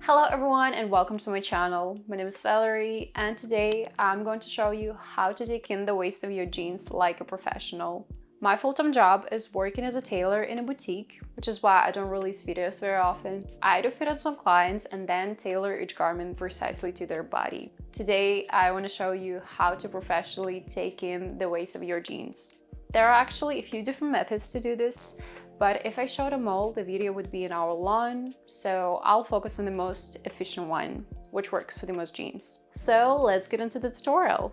Hello everyone and welcome to my channel. My name is Valerie and today I'm going to show you how to take in the waist of your jeans like a professional. My full-time job is working as a tailor in a boutique, which is why I don't release videos very often. I do fit on some clients and then tailor each garment precisely to their body. Today I want to show you how to professionally take in the waist of your jeans. There are actually a few different methods to do this, but if I showed them all, the video would be an hour long, so I'll focus on the most efficient one, which works for the most jeans. So let's get into the tutorial.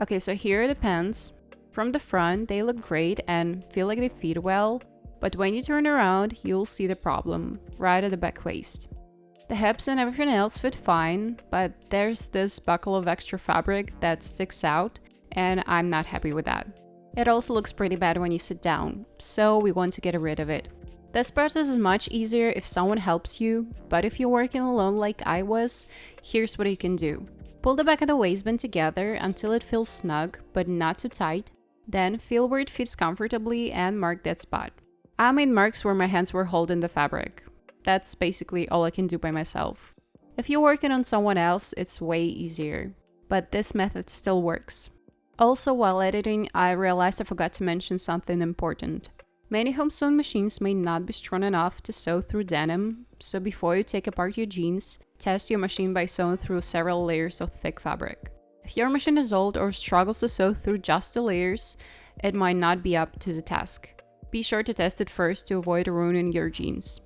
Okay, so here are the pants. From the front, they look great and feel like they fit well, but when you turn around, you'll see the problem, right at the back waist. The hips and everything else fit fine, but there's this buckle of extra fabric that sticks out, and I'm not happy with that. It also looks pretty bad when you sit down, so we want to get rid of it. This process is much easier if someone helps you, but if you're working alone like I was, here's what you can do. Pull the back of the waistband together until it feels snug, but not too tight. Then feel where it fits comfortably and mark that spot. I made marks where my hands were holding the fabric. That's basically all I can do by myself. If you're working on someone else, it's way easier, but this method still works. Also, while editing, I realized I forgot to mention something important. Many home sewn machines may not be strong enough to sew through denim, so before you take apart your jeans, test your machine by sewing through several layers of thick fabric. If your machine is old or struggles to sew through just the layers, it might not be up to the task. Be sure to test it first to avoid ruining your jeans.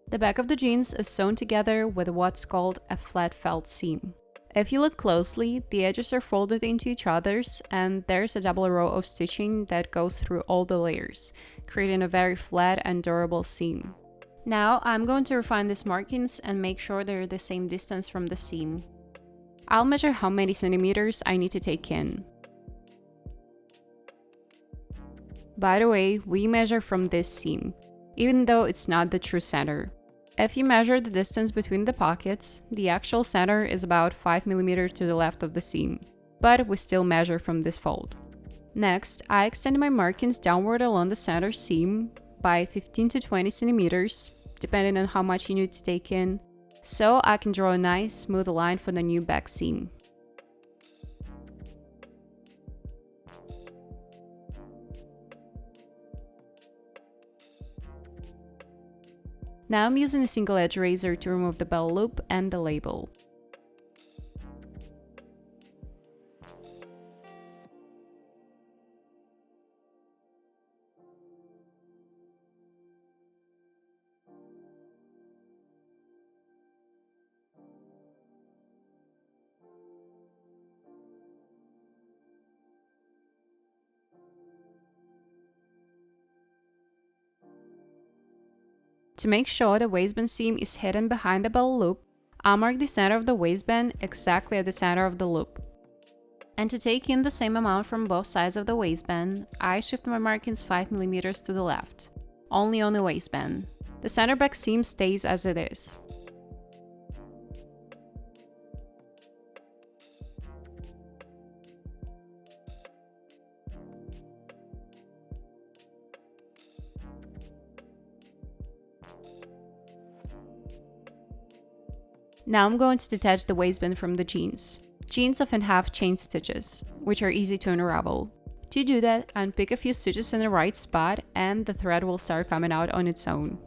The back of the jeans is sewn together with what's called a flat felt seam. If you look closely, the edges are folded into each other's, and there's a double row of stitching that goes through all the layers, creating a very flat and durable seam. Now I'm going to refine these markings and make sure they're the same distance from the seam. I'll measure how many centimeters I need to take in. By the way, we measure from this seam, even though it's not the true center. If you measure the distance between the pockets, the actual center is about 5 mm to the left of the seam, but we still measure from this fold. Next, I extend my markings downward along the center seam by 15 to 20 centimeters, depending on how much you need to take in, so I can draw a nice smooth line for the new back seam. Now I'm using a single edge razor to remove the bell loop and the label. To make sure the waistband seam is hidden behind the bell loop, I'll mark the center of the waistband exactly at the center of the loop. And to take in the same amount from both sides of the waistband, I shift my markings 5 mm to the left, only on the waistband. The center back seam stays as it is. Now I'm going to detach the waistband from the jeans. Jeans often have chain stitches, which are easy to unravel. To do that, unpick a few stitches in the right spot and the thread will start coming out on its own.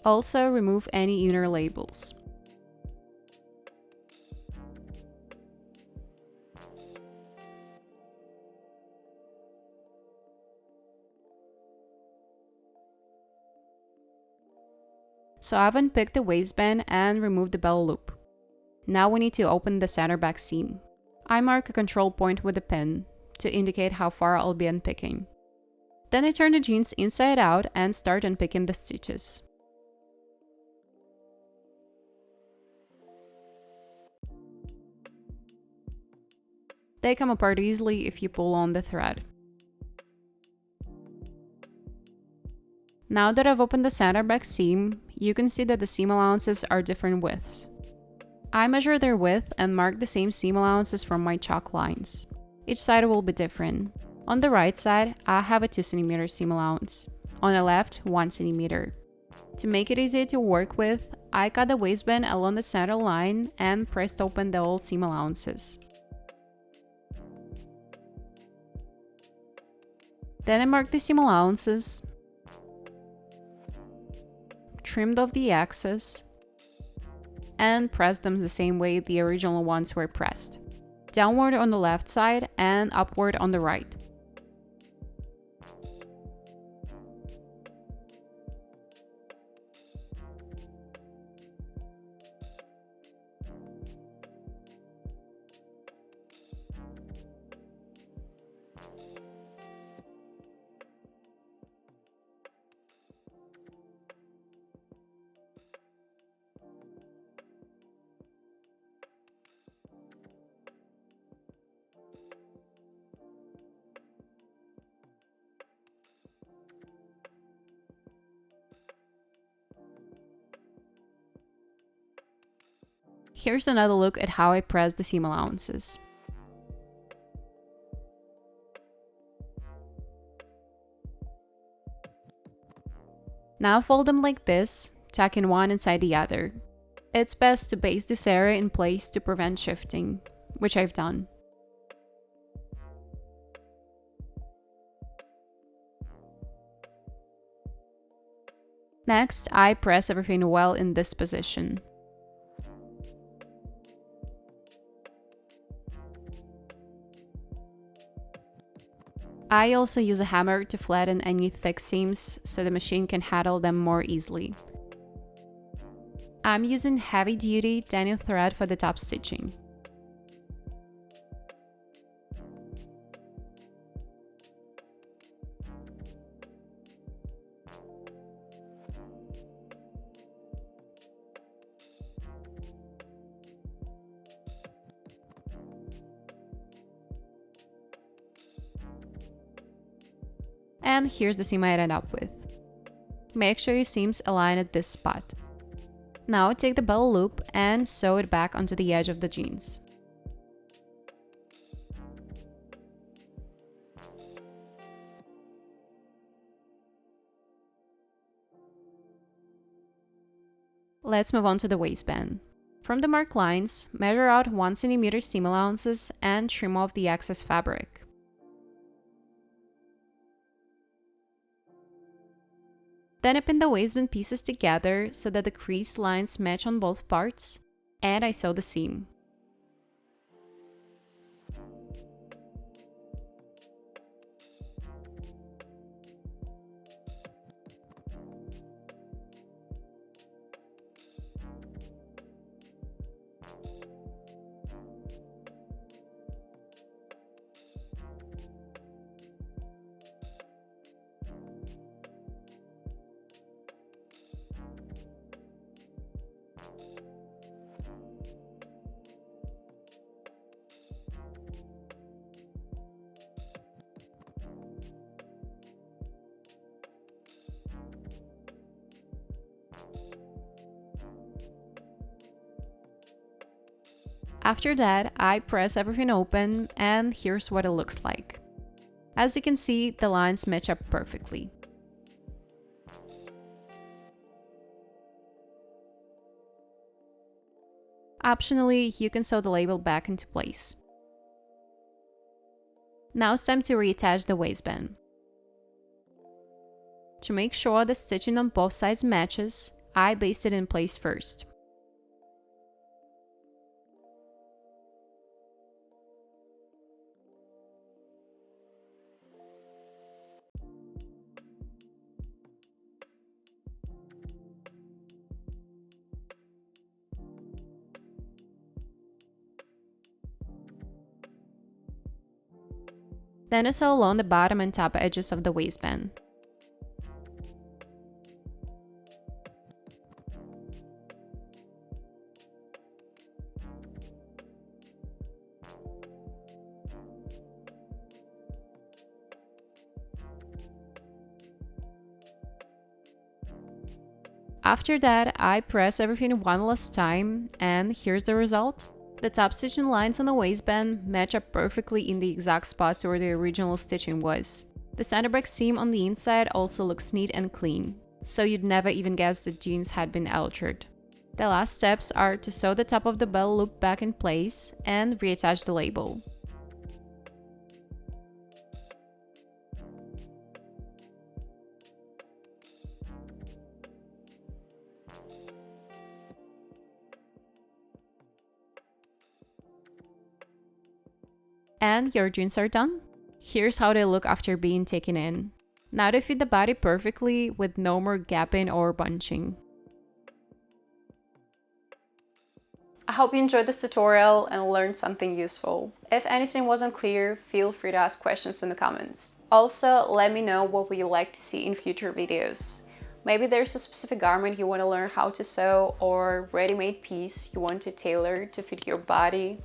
Also, remove any inner labels. So I've unpicked the waistband and removed the bell loop. Now we need to open the center back seam. I mark a control point with a pin to indicate how far I'll be unpicking. Then I turn the jeans inside out and start unpicking the stitches. They come apart easily if you pull on the thread. Now that I've opened the center back seam, you can see that the seam allowances are different widths. I measure their width and mark the same seam allowances from my chalk lines. Each side will be different. On the right side, I have a 2 cm seam allowance. on the left 1 cm. To make it easier to work with, I cut the waistband along the center line and pressed open the old seam allowances. Then I marked the seam allowances, trimmed off the excess, and pressed them the same way the original ones were pressed, downward on the left side and upward on the right. Here's another look at how I press the seam allowances. Now fold them like this, tucking one inside the other. It's best to base this area in place to prevent shifting, which I've done. Next, I press everything well in this position. I also use a hammer to flatten any thick seams so the machine can handle them more easily. I'm using heavy-duty denim thread for the top stitching. And here's the seam I ended up with. Make sure your seams align at this spot. Now take the bell loop and sew it back onto the edge of the jeans. Let's move on to the waistband. From the marked lines, measure out 1 cm seam allowances and trim off the excess fabric. Then I pin the waistband pieces together so that the crease lines match on both parts, and I sew the seam. After that, I press everything open, and here's what it looks like. As you can see, the lines match up perfectly. Optionally, you can sew the label back into place. Now it's time to reattach the waistband. To make sure the stitching on both sides matches, I baste it in place first. Then I sew along the bottom and top edges of the waistband. After that, I press everything one last time, and here's the result. The top stitching lines on the waistband match up perfectly in the exact spots where the original stitching was. The center back seam on the inside also looks neat and clean, so you'd never even guess the jeans had been altered. The last steps are to sew the top of the bell loop back in place and reattach the label. And your jeans are done. Here's how they look after being taken in. Now they fit the body perfectly with no more gapping or bunching. I hope you enjoyed this tutorial and learned something useful. If anything wasn't clear, feel free to ask questions in the comments. Also, let me know what would you like to see in future videos. Maybe there's a specific garment you want to learn how to sew or ready-made piece you want to tailor to fit your body.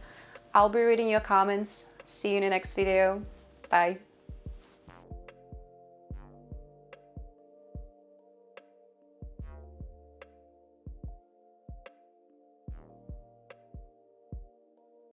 I'll be reading your comments. See you in the next video. Bye.